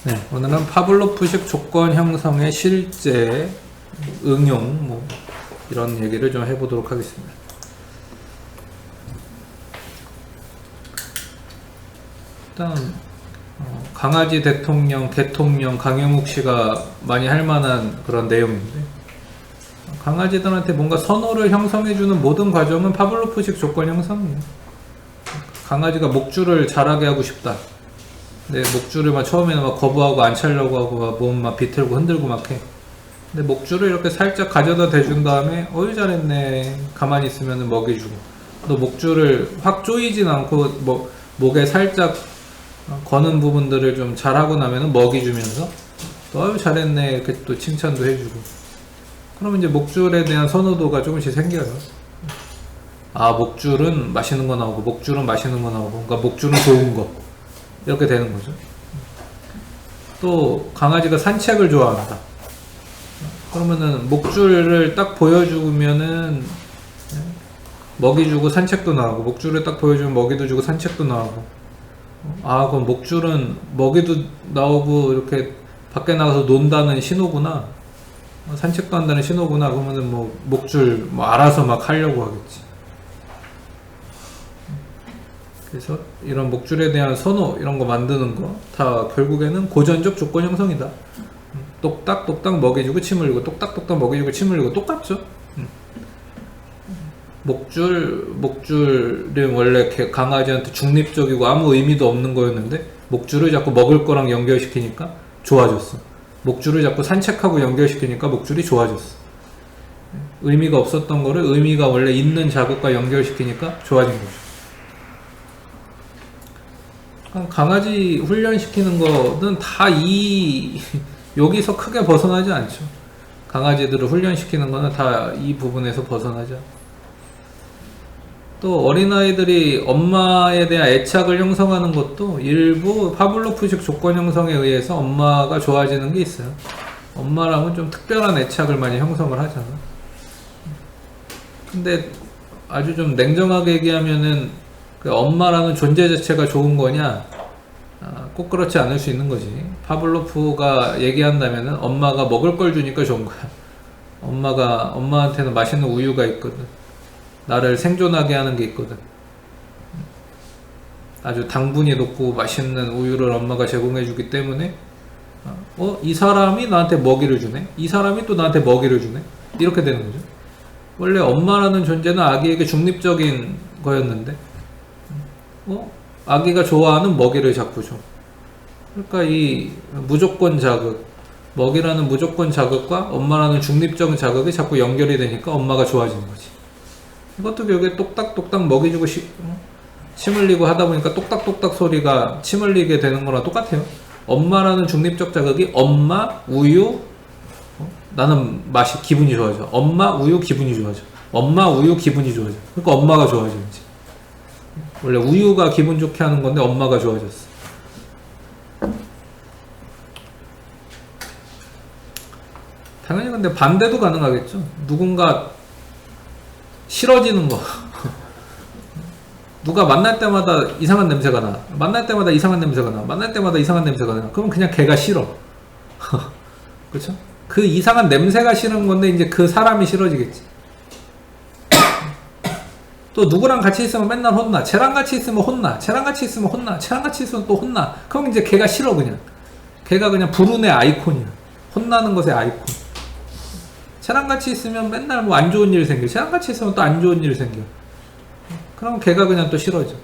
네, 오늘은 파블로프식 조건 형성의 실제 응용 뭐 이런 얘기를 좀 해보도록 하겠습니다. 일단 강아지 대통령, 개통령, 강영욱 씨가 많이 할 만한 그런 내용인데, 강아지들한테 뭔가 선호를 형성해주는 모든 과정은 파블로프식 조건 형성이에요. 강아지가 목줄을 자라게 하고 싶다. 근데 목줄을 막 처음에는 막 거부하고 안 차려고 하고 막 몸 막 비틀고 흔들고 막 해. 근데 목줄을 이렇게 살짝 가져다 대준 다음에 어이 잘했네. 가만히 있으면 먹여주고. 또 목줄을 확 조이진 않고 뭐 목에 살짝 거는 부분들을 좀 잘하고 나면은 먹이주면서 또 어이 잘했네 이렇게 또 칭찬도 해주고. 그러면 이제 목줄에 대한 선호도가 조금씩 생겨요. 아, 목줄은 맛있는 거 나오고 목줄은 맛있는 거 나오고, 그러니까 목줄은 좋은 거 이렇게 되는 거죠. 또 강아지가 산책을 좋아한다. 그러면은 목줄을 딱 보여주면은 먹이 주고 산책도 나오고, 목줄을 딱 보여주면 먹이도 주고 산책도 나오고. 아, 그럼 목줄은 먹이도 나오고 이렇게 밖에 나가서 논다는 신호구나, 산책도 한다는 신호구나. 그러면은 뭐 목줄 뭐 알아서 막 하려고 하겠지. 그래서 이런 목줄에 대한 선호 이런 거 만드는 거 다 결국에는 고전적 조건 형성이다. 똑딱똑딱 먹여주고 침 흘리고, 똑딱똑딱 먹여주고 침 흘리고 똑같죠. 목줄은 원래 강아지한테 중립적이고 아무 의미도 없는 거였는데, 목줄을 자꾸 먹을 거랑 연결시키니까 좋아졌어. 목줄을 자꾸 산책하고 연결시키니까 목줄이 좋아졌어. 의미가 없었던 거를 의미가 원래 있는 자극과 연결시키니까 좋아진 거죠. 강아지 훈련시키는 거는 다 여기서 크게 벗어나지 않죠. 강아지들을 훈련시키는 거는 다 이 부분에서 벗어나죠. 또 어린아이들이 엄마에 대한 애착을 형성하는 것도 일부 파블로프식 조건 형성에 의해서 엄마가 좋아지는 게 있어요. 엄마랑은 좀 특별한 애착을 많이 형성을 하잖아. 근데 아주 좀 냉정하게 얘기하면은 그 엄마라는 존재 자체가 좋은 거냐? 꼭 그렇지 않을 수 있는 거지. 파블로프가 얘기한다면은 엄마가 먹을 걸 주니까 좋은 거야. 엄마한테는 맛있는 우유가 있거든. 나를 생존하게 하는 게 있거든. 아주 당분이 높고 맛있는 우유를 엄마가 제공해 주기 때문에, 이 사람이 나한테 먹이를 주네? 이 사람이 또 나한테 먹이를 주네? 이렇게 되는 거죠. 원래 엄마라는 존재는 아기에게 중립적인 거였는데, 아기가 좋아하는 먹이를 자꾸 줘. 그러니까 이 무조건 자극, 먹이라는 무조건 자극과 엄마라는 중립적인 자극이 자꾸 연결이 되니까 엄마가 좋아지는 거지. 이것도 결국에 똑딱똑딱 먹이 주고 침 흘리고 하다 보니까 똑딱똑딱 소리가 침 흘리게 되는 거랑 똑같아요. 엄마라는 중립적 자극이 엄마, 우유, 나는 맛이 기분이 좋아져. 엄마, 우유, 기분이 좋아져. 엄마, 우유, 기분이 좋아져. 그러니까 엄마가 좋아지는지. 원래 우유가 기분 좋게 하는 건데 엄마가 좋아졌어. 당연히 근데 반대도 가능하겠죠. 누군가 싫어지는 거. 누가 만날 때마다 이상한 냄새가 나. 만날 때마다 이상한 냄새가 나. 만날 때마다 이상한 냄새가 나. 그럼 그냥 걔가 싫어. 그렇죠? 그 이상한 냄새가 싫은 건데 이제 그 사람이 싫어지겠지. 또 누구랑 같이 있으면 맨날 혼나. 쟤랑 같이 있으면 혼나. 쟤랑 같이 있으면 혼나. 쟤랑 같이 있으면 또 혼나. 그럼 이제 걔가 싫어. 그냥 걔가 그냥 불운의 아이콘이야. 혼나는 것의 아이콘. 쟤랑 같이 있으면 맨날 뭐 안 좋은 일 생겨. 쟤랑 같이 있으면 또 안 좋은 일 생겨. 그럼 걔가 그냥 또 싫어져.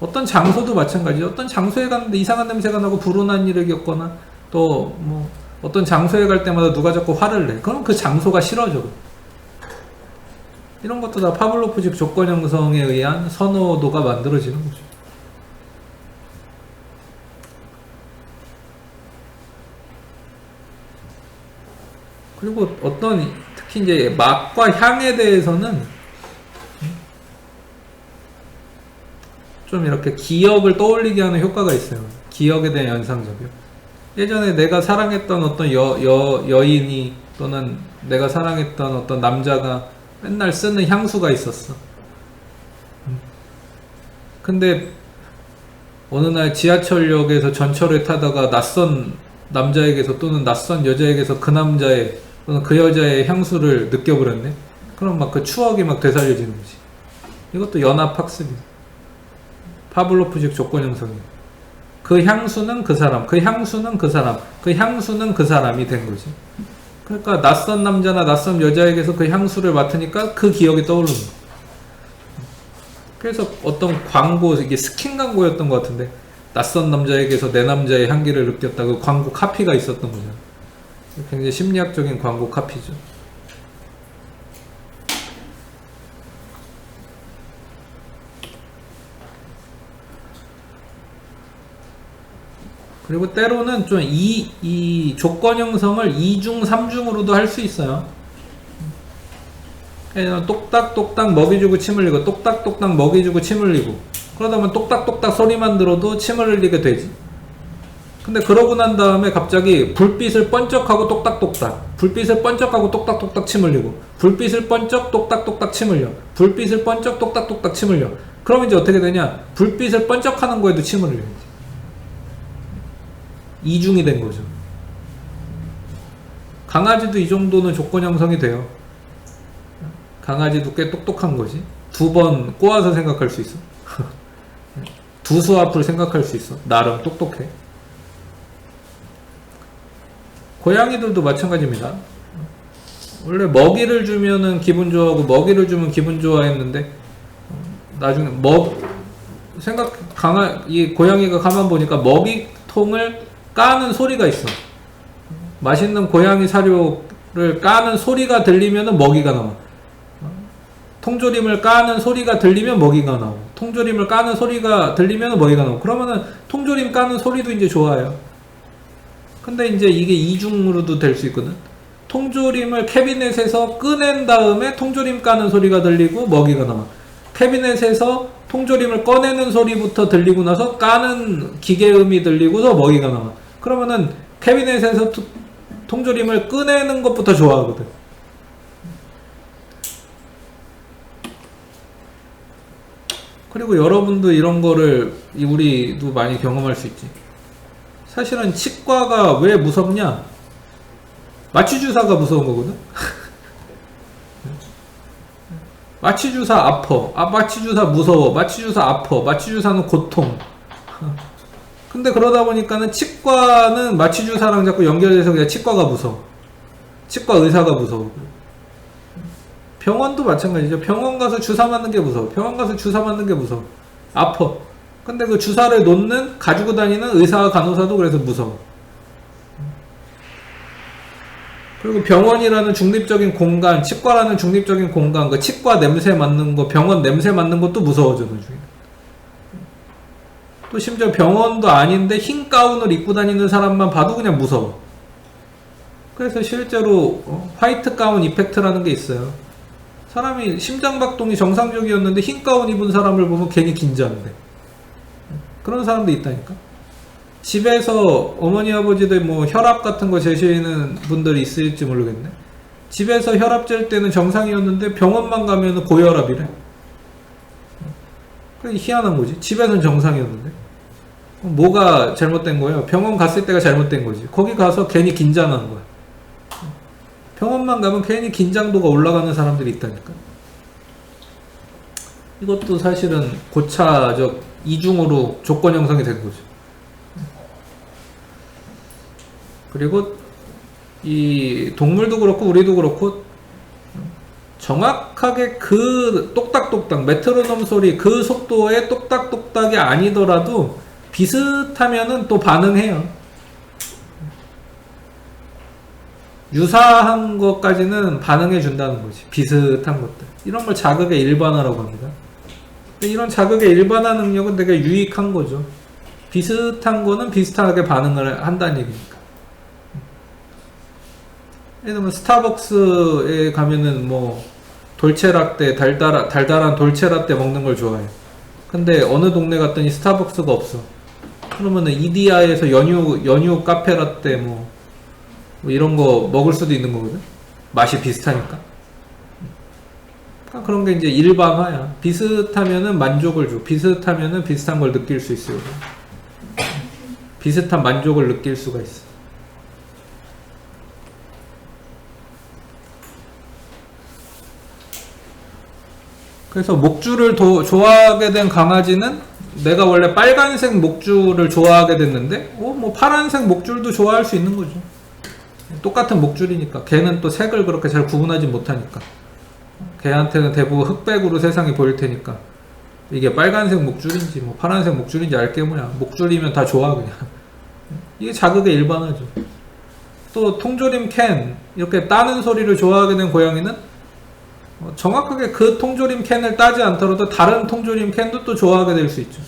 어떤 장소도 마찬가지죠. 어떤 장소에 갔는데 이상한 냄새가 나고 불운한 일을 겪거나, 또 뭐 어떤 장소에 갈 때마다 누가 자꾸 화를 내. 그럼 그 장소가 싫어져. 이런 것도 다 파블로프식 조건 형성에 의한 선호도가 만들어지는 거죠. 그리고 특히 이제 맛과 향에 대해서는 좀 이렇게 기억을 떠올리게 하는 효과가 있어요. 기억에 대한 연상작용. 예전에 내가 사랑했던 어떤 여인이, 또는 내가 사랑했던 어떤 남자가 맨날 쓰는 향수가 있었어. 근데 어느 날 지하철역에서 전철을 타다가 낯선 남자에게서 또는 낯선 여자에게서 그 남자의 또는 그 여자의 향수를 느껴버렸네. 그럼 막 그 추억이 막 되살려지는 거지. 이것도 연합학습이야. 파블로프식 조건 형성이야. 그 향수는 그 사람, 그 향수는 그 사람, 그 향수는 그 사람이 된 거지. 그러니까 낯선 남자나 낯선 여자에게서 그 향수를 맡으니까 그 기억이 떠오르는 거야. 그래서 어떤 광고, 이게 스킨 광고였던 것 같은데, 낯선 남자에게서 내 남자의 향기를 느꼈다. 그 광고 카피가 있었던 거잖아. 굉장히 심리학적인 광고 카피죠. 그리고 때로는 좀 이 조건 형성을 2중, 3중으로도 할 수 있어요. 그냥 똑딱똑딱 먹이 주고 침 흘리고, 똑딱똑딱 먹이 주고 침 흘리고, 그러다 보면 똑딱똑딱 소리만 들어도 침을 흘리게 되지. 근데 그러고 난 다음에 갑자기 불빛을 번쩍하고 똑딱똑딱, 불빛을 번쩍하고 똑딱똑딱 침 흘리고, 불빛을 번쩍 똑딱똑딱 침 흘려, 불빛을 번쩍 똑딱똑딱 침 흘려. 그럼 이제 어떻게 되냐? 불빛을 번쩍하는 거에도 침을 흘려. 이중이 된 거죠. 강아지도 이 정도는 조건 형성이 돼요. 강아지도 꽤 똑똑한 거지. 2번 꼬아서 생각할 수 있어. 두 수 앞을 생각할 수 있어. 나름 똑똑해. 고양이들도 마찬가지입니다. 원래 먹이를 주면은 기분 좋아하고 먹이를 주면 기분 좋아했는데 나중에 이 고양이가 가만 보니까 먹이통을 까는 소리가 있어. 맛있는 고양이 사료를 까는 소리가 들리면은 먹이가 나와. 통조림을 까는 소리가 들리면 먹이가 나오고, 통조림을 까는 소리가 들리면 먹이가 나오고, 그러면은 통조림 까는 소리도 이제 좋아요. 근데 이제 이게 이중으로도 될 수 있거든. 통조림을 캐비넷에서 꺼낸 다음에 통조림 까는 소리가 들리고 먹이가 나와. 캐비넷에서 통조림을 꺼내는 소리부터 들리고 나서 까는 기계음이 들리고서 먹이가 나와. 그러면은 캐비넷에서 통조림을 꺼내는 것부터 좋아하거든. 그리고 여러분도 이런 거를 우리도 많이 경험할 수 있지. 사실은 치과가 왜 무섭냐? 마취주사가 무서운 거거든. 마취주사 아파. 마취주사 무서워. 마취주사 아파. 마취주사는 고통. 근데 그러다 보니까는 치과는 마취주사랑 자꾸 연결돼서 그냥 치과가 무서워. 치과 의사가 무서워. 병원도 마찬가지죠. 병원 가서 주사 맞는 게 무서워. 병원 가서 주사 맞는 게 무서워. 아파. 근데 그 주사를 놓는, 가지고 다니는 의사와 간호사도 그래서 무서워. 그리고 병원이라는 중립적인 공간, 치과라는 중립적인 공간, 그 치과 냄새 맡는 거, 병원 냄새 맡는 것도 무서워져, 나중에. 또 심지어 병원도 아닌데 흰 가운을 입고 다니는 사람만 봐도 그냥 무서워. 그래서 실제로 화이트 가운 이펙트라는 게 있어요. 사람이 심장박동이 정상적이었는데 흰 가운 입은 사람을 보면 괜히 긴장돼. 그런 사람도 있다니까. 집에서 어머니 아버지들 뭐 혈압 같은 거 재시는 분들이 있을지 모르겠네. 집에서 혈압 잴 때는 정상이었는데 병원만 가면 고혈압이래. 그게 희한한 거지. 집에서는 정상이었는데 뭐가 잘못된 거예요? 병원 갔을 때가 잘못된 거지. 거기 가서 괜히 긴장하는 거야. 병원만 가면 괜히 긴장도가 올라가는 사람들이 있다니까. 이것도 사실은 고차적 이중으로 조건 형성이 된 거죠. 그리고 이 동물도 그렇고 우리도 그렇고 정확하게 그 똑딱똑딱 메트로놈 소리 그 속도의 똑딱똑딱이 아니더라도 비슷하면은 또 반응해요. 유사한 것까지는 반응해 준다는 거지. 비슷한 것들. 이런 걸 자극의 일반화라고 합니다. 이런 자극의 일반화 능력은 되게 유익한 거죠. 비슷한 거는 비슷하게 반응을 한다는 얘기니까. 예를 들면 스타벅스에 가면은 뭐 돌체라떼 달달한 돌체라떼 먹는 걸 좋아해. 근데 어느 동네 갔더니 스타벅스가 없어. 그러면은 이디야에서 연유 카페라떼 뭐 이런 거 먹을 수도 있는 거거든. 맛이 비슷하니까. 그러니까 그런 게 이제 일반화야. 비슷하면은 만족을 줘. 비슷하면은 비슷한 걸 느낄 수 있어요. 비슷한 만족을 느낄 수가 있어. 그래서 목줄을 좋아하게 된 강아지는 내가 원래 빨간색 목줄을 좋아하게 됐는데 뭐 파란색 목줄도 좋아할 수 있는 거죠. 똑같은 목줄이니까. 걔는 또 색을 그렇게 잘 구분하지 못하니까. 걔한테는 대부분 흑백으로 세상이 보일 테니까 이게 빨간색 목줄인지 뭐 파란색 목줄인지 알게 뭐냐. 목줄이면 다 좋아 그냥. 이게 자극의 일반화죠. 또 통조림 캔 이렇게 따는 소리를 좋아하게 된 고양이는 정확하게 그 통조림 캔을 따지 않더라도 다른 통조림 캔도 또 좋아하게 될 수 있죠.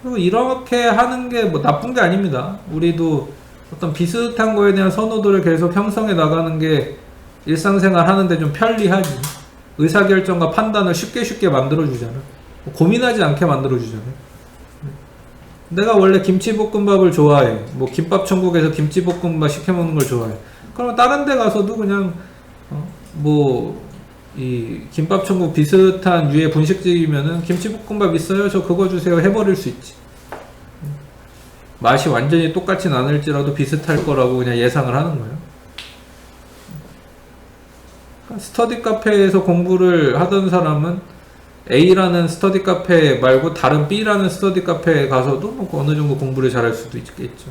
그리고 이렇게 하는 게 뭐 나쁜 게 아닙니다. 우리도 어떤 비슷한 거에 대한 선호도를 계속 형성해 나가는 게 일상생활 하는데 좀 편리하지. 의사결정과 판단을 쉽게 만들어주잖아. 고민하지 않게 만들어주잖아. 내가 원래 김치볶음밥을 좋아해. 뭐 김밥천국에서 김치볶음밥 시켜먹는 걸 좋아해. 그러면 다른 데 가서도 그냥 이 김밥천국 비슷한 유의 분식집이면은 김치볶음밥 있어요? 저 그거 주세요. 해버릴 수 있지. 맛이 완전히 똑같진 않을지라도 비슷할 거라고 그냥 예상을 하는 거예요. 스터디 카페에서 공부를 하던 사람은 A라는 스터디 카페 말고 다른 B라는 스터디 카페에 가서도 뭐 어느 정도 공부를 잘할 수도 있겠죠.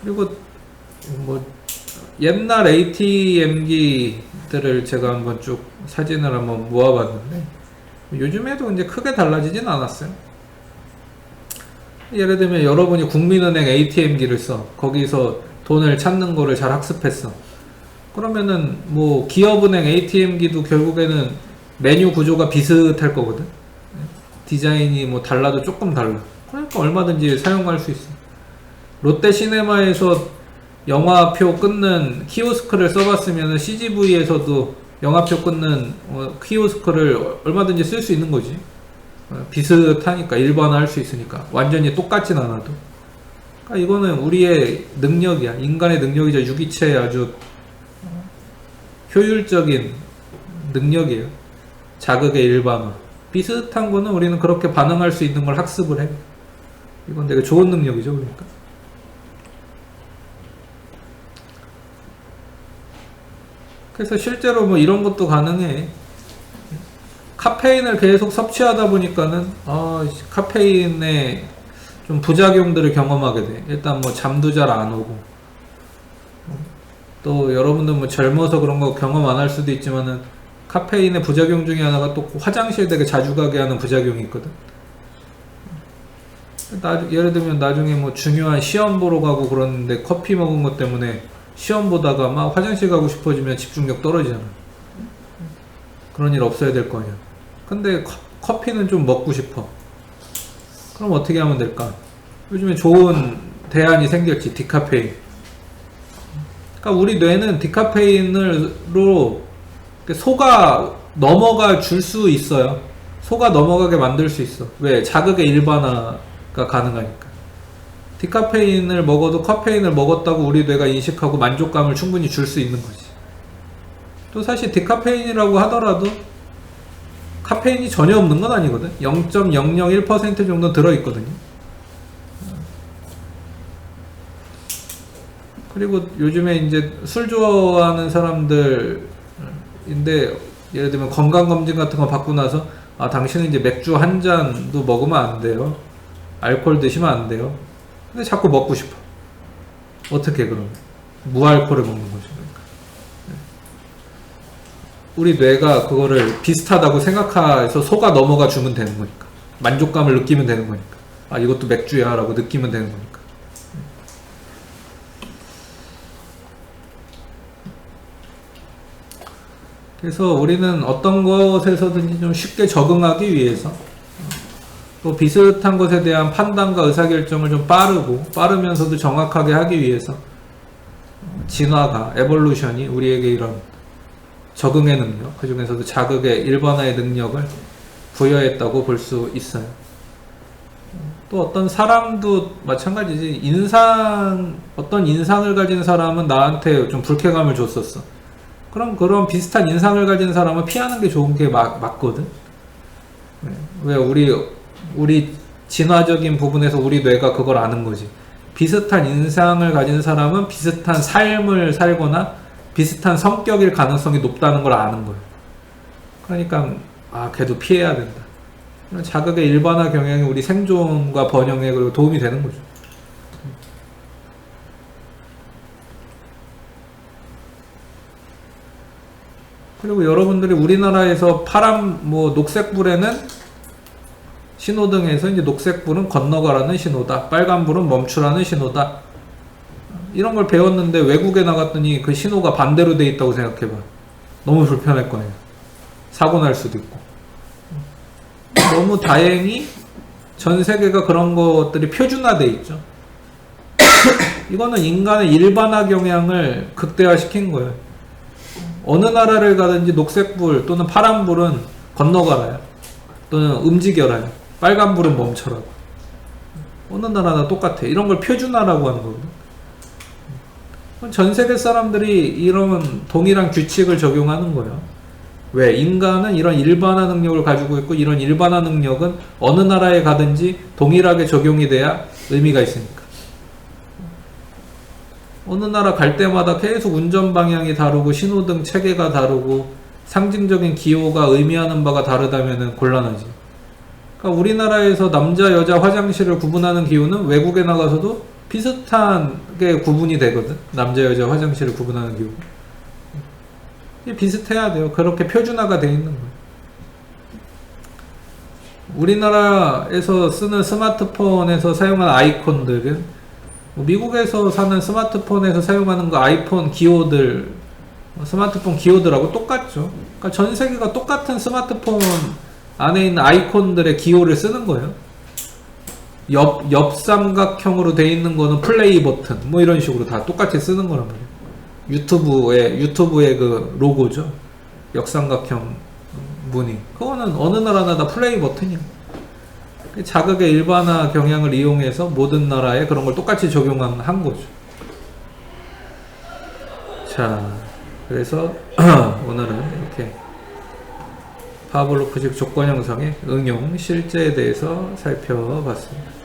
그리고 뭐 옛날 ATM기들을 제가 한번 쭉 사진을 한번 모아봤는데 요즘에도 이제 크게 달라지진 않았어요. 예를 들면 여러분이 국민은행 ATM기를 써. 거기서 돈을 찾는 거를 잘 학습했어. 그러면은 뭐 기업은행 ATM기도 결국에는 메뉴 구조가 비슷할 거거든. 디자인이 뭐 달라도 조금 달라. 그러니까 얼마든지 사용할 수 있어. 롯데시네마에서 영화표 끊는 키오스크를 써봤으면 CGV에서도 영화표 끊는 키오스크를 얼마든지 쓸 수 있는 거지. 비슷하니까 일반화할 수 있으니까 완전히 똑같진 않아도. 그러니까 이거는 우리의 능력이야. 인간의 능력이자 유기체의 아주 효율적인 능력이에요. 자극의 일반화. 비슷한 거는 우리는 그렇게 반응할 수 있는 걸 학습을 해. 이건 되게 좋은 능력이죠, 그러니까. 그래서 실제로 뭐 이런 것도 가능해. 카페인을 계속 섭취하다 보니까는 카페인의 좀 부작용들을 경험하게 돼. 일단 뭐 잠도 잘 안 오고, 또 여러분들 뭐 젊어서 그런 거 경험 안 할 수도 있지만은 카페인의 부작용 중에 하나가 또 화장실 되게 자주 가게 하는 부작용이 있거든. 예를 들면 나중에 뭐 중요한 시험 보러 가고 그러는데 커피 먹은 것 때문에 시험 보다가 막 화장실 가고 싶어지면 집중력 떨어지잖아. 그런 일 없어야 될 거 아니야. 근데 커피는 좀 먹고 싶어. 그럼 어떻게 하면 될까? 요즘에 좋은 대안이 생겼지. 디카페인. 그러니까 우리 뇌는 디카페인으로 소가 넘어가 줄 수 있어요. 소가 넘어가게 만들 수 있어. 왜? 자극의 일반화가 가능하니까. 디카페인을 먹어도 카페인을 먹었다고 우리 뇌가 인식하고 만족감을 충분히 줄 수 있는 거지. 또 사실 디카페인이라고 하더라도 카페인이 전혀 없는 건 아니거든. 0.001% 정도 들어있거든요. 그리고 요즘에 이제 술 좋아하는 사람들인데 예를 들면 건강검진 같은 거 받고 나서 당신은 이제 맥주 한 잔도 먹으면 안 돼요. 알코올 드시면 안 돼요. 근데 자꾸 먹고 싶어. 어떻게 그러면? 무알코올을 먹는 거죠. 우리 뇌가 그거를 비슷하다고 생각해서 소가 넘어가 주면 되는 거니까. 만족감을 느끼면 되는 거니까. 이것도 맥주야 라고 느끼면 되는 거니까. 그래서 우리는 어떤 것에서든지 좀 쉽게 적응하기 위해서 또 비슷한 것에 대한 판단과 의사결정을 좀 빠르면서도 정확하게 하기 위해서 진화가, 에볼루션이 우리에게 이런 적응의 능력, 그 중에서도 자극의 일반화의 능력을 부여했다고 볼 수 있어요. 또 어떤 사람도 마찬가지지. 어떤 인상을 가진 사람은 나한테 좀 불쾌감을 줬었어. 그럼 그런 비슷한 인상을 가진 사람은 피하는 게 좋은 게 맞거든. 왜 우리 진화적인 부분에서 우리 뇌가 그걸 아는 거지. 비슷한 인상을 가진 사람은 비슷한 삶을 살거나 비슷한 성격일 가능성이 높다는 걸 아는 거예요. 그러니까 걔도 피해야 된다. 이런 자극의 일반화 경향이 우리 생존과 번영에 그리고 도움이 되는 거죠. 그리고 여러분들이 우리나라에서 녹색불에는 신호등에서 이제 녹색불은 건너가라는 신호다. 빨간불은 멈추라는 신호다. 이런 걸 배웠는데 외국에 나갔더니 그 신호가 반대로 돼 있다고 생각해봐. 너무 불편할 거예요. 사고 날 수도 있고. 너무 다행히 전 세계가 그런 것들이 표준화돼 있죠. 이거는 인간의 일반화 경향을 극대화시킨 거예요. 어느 나라를 가든지 녹색불 또는 파란불은 건너가라요. 또는 움직여라요. 빨간불은 멈춰라고. 어느 나라나 똑같아. 이런 걸 표준화라고 하는 거거든. 전 세계 사람들이 이런 동일한 규칙을 적용하는 거예요. 왜? 인간은 이런 일반화 능력을 가지고 있고 이런 일반화 능력은 어느 나라에 가든지 동일하게 적용이 돼야 의미가 있으니까. 어느 나라 갈 때마다 계속 운전 방향이 다르고 신호등 체계가 다르고 상징적인 기호가 의미하는 바가 다르다면 곤란하지. 그러니까 우리나라에서 남자 여자 화장실을 구분하는 기호는 외국에 나가서도 비슷하게 구분이 되거든. 남자 여자 화장실을 구분하는 기호. 비슷해야 돼요. 그렇게 표준화가 되어 있는 거예요. 우리나라에서 쓰는 스마트폰에서 사용하는 아이콘들은 미국에서 사는 스마트폰에서 사용하는 그 아이폰 기호들, 스마트폰 기호들하고 똑같죠. 그러니까 전 세계가 똑같은 스마트폰 안에 있는 아이콘들의 기호를 쓰는 거예요. 옆 삼각형으로 되어 있는 거는 플레이 버튼, 뭐 이런 식으로 다 똑같이 쓰는 거란 말이에요. 유튜브의 그 로고죠. 역삼각형 무늬. 그거는 어느 나라나 다 플레이 버튼이야. 자극의 일반화 경향을 이용해서 모든 나라에 그런 걸 똑같이 적용한 거죠. 자, 그래서 오늘은 이렇게 파블로프식 조건 형성의 응용 실제에 대해서 살펴봤습니다.